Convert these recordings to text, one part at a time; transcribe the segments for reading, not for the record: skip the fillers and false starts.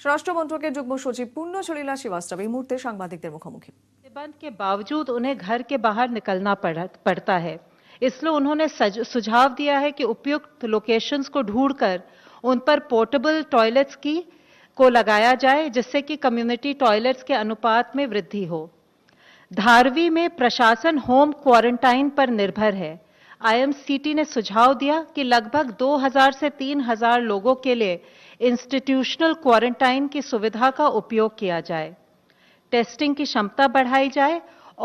স্বরাষ্ট্র মন্ত্রকের যুগ্ম সচিব পূর্ণ সলিলা শ্রীবাস্তব এই মুহূর্তে সাংবাদিকদের মুখোমুখি। प्रतिबंध के बावजूद उन्हें घर के बाहर निकलना पड़ता है। इसलिए उन्होंने सुझाव दिया है कि उपयुक्त लोकेशंस को ढूंढकर उन पर पोर्टेबल टॉयलेट्स को लगाया जाए, जिससे कि कम्युनिटी टॉयलेट्स के अनुपात में वृद्धि हो। धारवी में प्रशासन होम क्वारंटाइन पर निर्भर है। आईएमसीटी ने सुझाव दिया कि लगभग 2000 से 3000 लोगों के लिए इंस्टीट्यूशनल क्वारंटाइन की सुविधा का उपयोग किया जाए, टेस्टिंग की क्षमता बढ़ाई जाए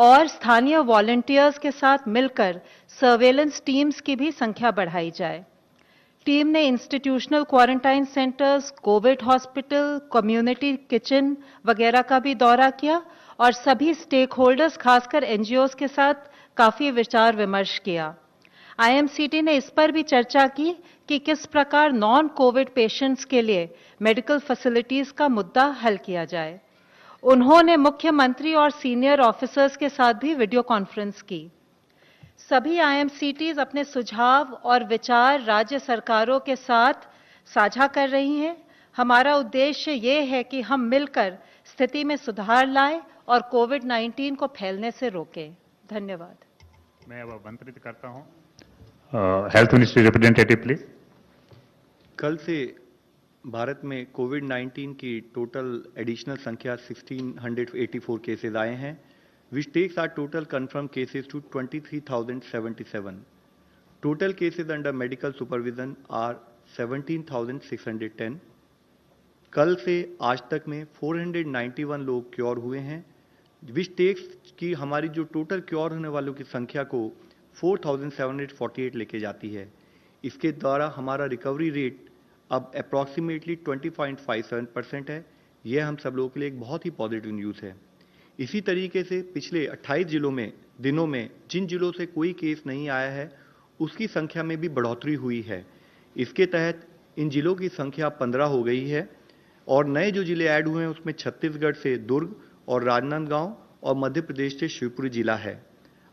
और स्थानीय वॉलंटियर्स के साथ मिलकर सर्वेलेंस टीम्स की भी संख्या बढ़ाई जाए। टीम ने institutional quarantine centres, Covid hospital, community kitchen वगैरह का भी दौरा किया और सभी स्टेक होल्डर्स, खासकर एनजीओज के साथ काफी विचार विमर्श किया। आईएमसीटी ने इस पर भी चर्चा की कि किस प्रकार नॉन कोविड पेशेंट्स के लिए मेडिकल फैसिलिटीज का मुद्दा हल किया जाए। उन्होंने मुख्यमंत्री और सीनियर ऑफिसर्स के साथ भी वीडियो कॉन्फ्रेंस की। सभी आईएमसीटीज अपने सुझाव और विचार राज्य सरकारों के साथ साझा कर रही हैं। हमारा उद्देश्य ये है कि हम मिलकर स्थिति में सुधार लाएं और कोविड-19 को फैलने से रोकें। धन्यवाद। मैं अब आमंत्रित करता हूं हेल्थ मिनिस्ट्री रिप्रेजेंटेटिव प्लीज। कल से भारत में कोविड-19 की टोटल एडिशनल संख्या 1684 केसेस आए हैं, which takes our total confirmed cases to 23,077. Total cases under medical supervision are 17,610. कल से आज तक में 491 लोग क्योर हुए हैं, which takes कि हमारी जो टोटल क्योर होने वालों की संख्या को 4,748 लेके जाती है। इसके द्वारा हमारा रिकवरी रेट अब अप्रॉक्सीमेटली 20.57% है। यह हम सब लोगों के लिए एक बहुत ही पॉजिटिव न्यूज़ है। इसी तरीके से पिछले 28 दिनों में जिन जिलों से कोई केस नहीं आया है, उसकी संख्या में भी बढ़ोतरी हुई है। इसके तहत इन जिलों की संख्या 15 हो गई है और नए जो जिले ऐड हुए हैं उसमें छत्तीसगढ़ से दुर्ग और राजनांदगांव और मध्य प्रदेश से शिवपुरी जिला है।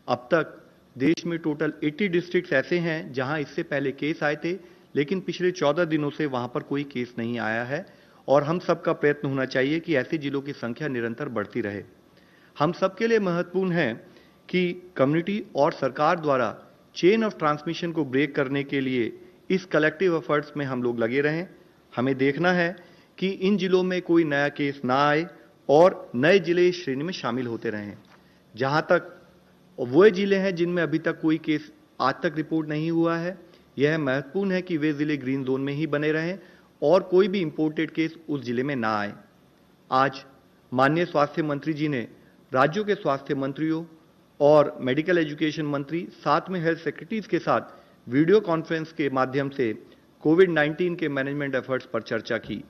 अब तक देश में टोटल 80 डिस्ट्रिक्ट्स ऐसे हैं जहां इससे पहले केस आए थे, लेकिन पिछले 14 दिनों से वहां पर कोई केस नहीं आया है और हम सबका प्रयत्न होना चाहिए कि ऐसे जिलों की संख्या निरंतर बढ़ती रहे। हम सबके लिए महत्वपूर्ण है कि कम्युनिटी और सरकार द्वारा चेन ऑफ ट्रांसमिशन को ब्रेक करने के लिए इस कलेक्टिव एफर्ट्स में हम लोग लगे रहें। हमें देखना है कि इन जिलों में कोई नया केस ना आए और नए जिले इस श्रेणी में शामिल होते रहें। जहां तक वो जिले हैं जिनमें अभी तक कोई केस आज तक रिपोर्ट नहीं हुआ है, यह महत्वपूर्ण है कि वे जिले ग्रीन जोन में ही बने रहें और कोई भी इंपोर्टेड केस उस जिले में ना आए। आज माननीय स्वास्थ्य मंत्री जी ने राज्यों के स्वास्थ्य मंत्रियों और मेडिकल एजुकेशन मंत्री साथ में हेल्थ सेक्रेटरीज के साथ वीडियो कॉन्फ्रेंस के माध्यम से कोविड-19 के मैनेजमेंट एफर्ट्स पर चर्चा की।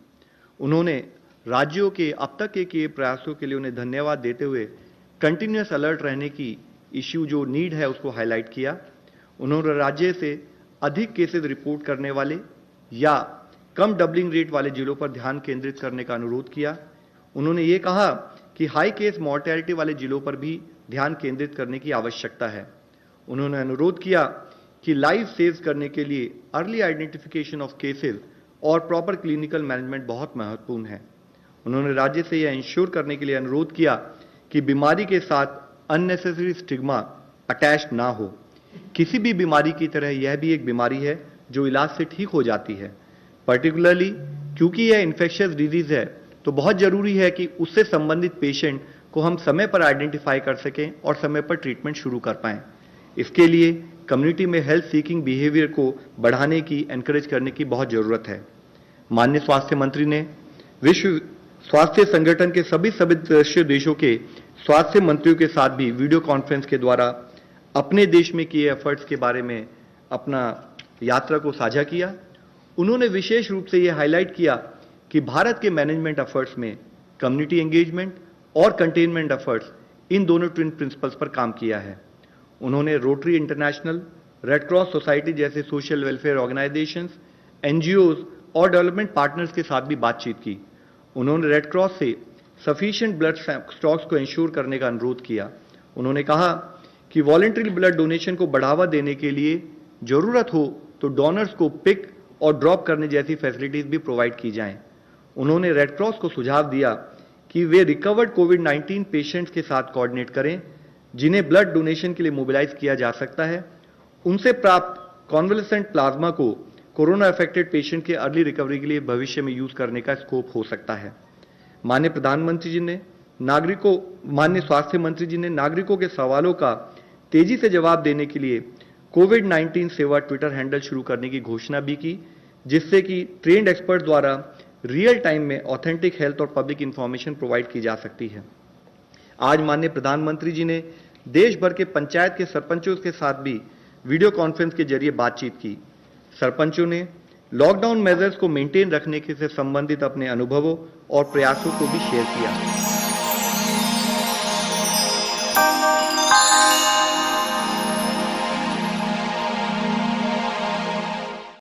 उन्होंने राज्यों के अब तक के किए प्रयासों के लिए उन्हें धन्यवाद देते हुए कंटिन्यूअस अलर्ट रहने की इश्यू जो नीड है उसको हाईलाइट किया। उन्होंने राज्य से अधिक केसेस रिपोर्ट करने वाले या कम डबलिंग रेट वाले जिलों पर ध्यान केंद्रित करने का अनुरोध किया। उन्होंने ये कहा कि हाई केस मॉर्टेलिटी वाले जिलों पर भी ध्यान केंद्रित करने की आवश्यकता है। उन्होंने अनुरोध किया कि लाइफ सेव करने के लिए अर्ली आइडेंटिफिकेशन ऑफ केसेस और प्रॉपर क्लिनिकल मैनेजमेंट बहुत महत्वपूर्ण है। उन्होंने राज्य से यह इंश्योर करने के लिए अनुरोध किया कि बीमारी के साथ अननेसेसरी स्टिग्मा अटैच ना हो। किसी भी बीमारी की तरह यह भी एक बीमारी है जो इलाज से ठीक हो जाती है। पर्टिकुलरली क्योंकि यह इन्फेक्शियस डिजीज है तो बहुत जरूरी है कि उससे संबंधित पेशेंट को हम समय पर आइडेंटिफाई कर सकें और समय पर ट्रीटमेंट शुरू कर पाएं। इसके लिए कम्युनिटी में हेल्थ सीकिंग बिहेवियर को बढ़ाने की, एनकरेज करने की बहुत जरूरत है। माननीय स्वास्थ्य मंत्री ने विश्व स्वास्थ्य संगठन के सभी सदस्य देशों के स्वास्थ्य मंत्रियों के साथ भी वीडियो कॉन्फ्रेंस के द्वारा अपने देश में किए एफर्ट्स के बारे में अपना यात्रा को साझा किया। उन्होंने विशेष रूप से यह हाईलाइट किया कि भारत के मैनेजमेंट एफर्ट्स में कम्युनिटी एंगेजमेंट और कंटेनमेंट एफर्ट्स इन दोनों ट्विन प्रिंसिपल्स पर काम किया है। उन्होंने rotary international, red cross society जैसे सोशल वेलफेयर ऑर्गेनाइजेशंस, एनजीओज और डेवलपमेंट पार्टनर्स के साथ भी बातचीत की। उन्होंने रेड क्रॉस से सफिशिएंट ब्लड स्टॉक्स को इंश्योर करने का अनुरोध किया। उन्होंने कहा कि वॉलंटरी ब्लड डोनेशन को बढ़ावा देने के लिए जरूरत हो तो डोनर्स को पिक और ड्रॉप करने जैसी फैसिलिटीज भी प्रोवाइड की जाएं। उन्होंने रेड क्रॉस को सुझाव दिया कि वे रिकवर्ड कोविड-19 पेशेंट्स के साथ कोऑर्डिनेट करें, जिन्हें ब्लड डोनेशन के लिए मोबिलाइज किया जा सकता है। उनसे प्राप्त कॉन्वलेसेंट प्लाज्मा को कोरोना अफेक्टेड पेशेंट के अर्ली रिकवरी के लिए भविष्य में यूज करने का स्कोप हो सकता है। माननीय स्वास्थ्य मंत्री जी ने नागरिकों के सवालों का तेजी से जवाब देने के लिए कोविड-19 सेवा ट्विटर हैंडल शुरू करने की घोषणा भी की, जिससे कि ट्रेन्ड एक्सपर्ट द्वारा रियल टाइम में ऑथेंटिक हेल्थ और पब्लिक इंफॉर्मेशन प्रोवाइड की जा सकती है। आज माननीय प्रधानमंत्री जी ने देश भर के पंचायत के सरपंचों के साथ भी वीडियो कॉन्फ्रेंस के जरिए बातचीत की। सरपंचों ने लॉकडाउन मेजर्स को मेंटेन रखने के से संबंधित अपने अनुभवों और प्रयासों को भी शेयर किया।